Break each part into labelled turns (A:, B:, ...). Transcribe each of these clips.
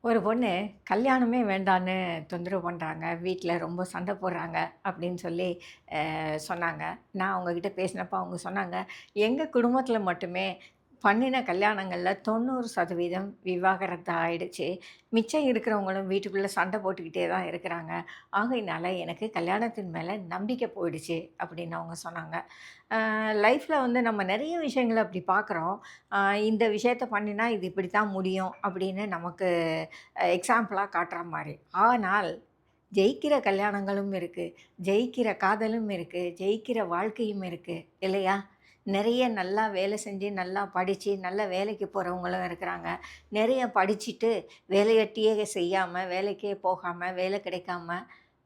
A: ஒரு பொண்ணு கல்யாணமே வேண்டான்னு தொந்தரவு பண்ணுறாங்க. வீட்ல ரொம்ப சண்டை போடுறாங்க அப்படின்னு சொல்லி சொன்னாங்க. நான் அவங்ககிட்ட பேசினப்போ அவங்க சொன்னாங்க, "எங்க குடும்பத்தில மட்டுமே பண்ணின கல்யாணங்கள்ல 90% விவாகரத்து ஆயிடுச்சு. மிச்சம் இருக்கிறவங்களும் வீட்டுக்குள்ள சண்டை போட்டுக்கிட்டே தான் இருக்கிறாங்க. ஆகையினால எனக்கு கல்யாணத்தின் மேல நம்பிக்கை போயிடுச்சு." அப்படின்னு அவங்க சொன்னாங்க. லைஃப்ல வந்து நம்ம நெறைய விஷயங்கள அப்படி பார்க்குறோம். அ இந்த விஷயத்த பண்ணினா இது இப்படித்தான் முடியும் அப்படின்னு நமக்கு எக்ஸாம்பிளா காட்டுற மாரி. ஆனால், ஜெயிக்கிற கல்யாணங்களும் இருக்கு. ஜெயிக்கிற காதலும் இருக்கு. ஜெயிக்கிற வாழ்க்கையும் இருக்கு. இல்லையா? நெறைய நல்லா வேலை செஞ்சு, நல்லா படிச்சு, நல்ல வேலைக்கு போறவங்களும் இருக்கிறாங்க. நெறைய படிச்சுட்டு வேலையட்டியே செய்யாம, வேலைக்கே போகாம, வேலை கிடைக்காம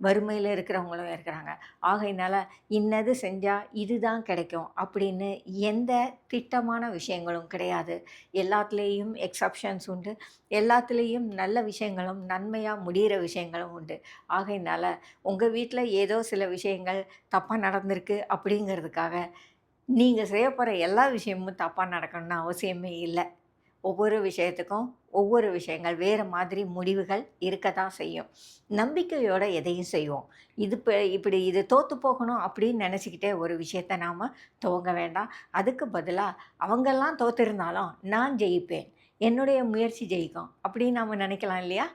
A: வறுமையில இருக்கிறவங்களும் இருக்கிறாங்க. ஆகையினால, இன்னது செஞ்சா இதுதான் கிடைக்கும் அப்படின்னு எந்த திட்டமான விஷயங்களும் கிடையாது. எல்லாத்துலேயும் எக்செப்ஷன்ஸ் உண்டு. எல்லாத்துலேயும் நல்ல விஷயங்களும், நன்மையா முடியிற விஷயங்களும் உண்டு. ஆகையினால, உங்க வீட்ல ஏதோ சில விஷயங்கள் தப்பா நடந்திருக்கு அப்படிங்கிறதுக்காக, நீங்க செய்யப்போற எல்லா விஷயமும் தப்பா நடக்கணும்னு அவசியமே இல்ல. ஒவ்வொரு விஷயத்துக்கும் ஒவ்வொரு விஷயங்கள் வேறு மாதிரி முடிவுகள் இருக்க தான் செய்யும். நம்பிக்கையோட எதையும் செய்வோம். இப்படி இது தோத்து போகணும் அப்படின்னு நினச்சிக்கிட்டே ஒரு விஷயத்த நாம துவங்க வேண்டாம். அதுக்கு பதிலா அவங்கெல்லாம் தோத்திருந்தாலும் நான் ஜெயிப்பேன். என்னுடைய முயற்சி ஜெயிக்கும். அப்படின்னு நாம நினைக்கலாம் இல்லையா?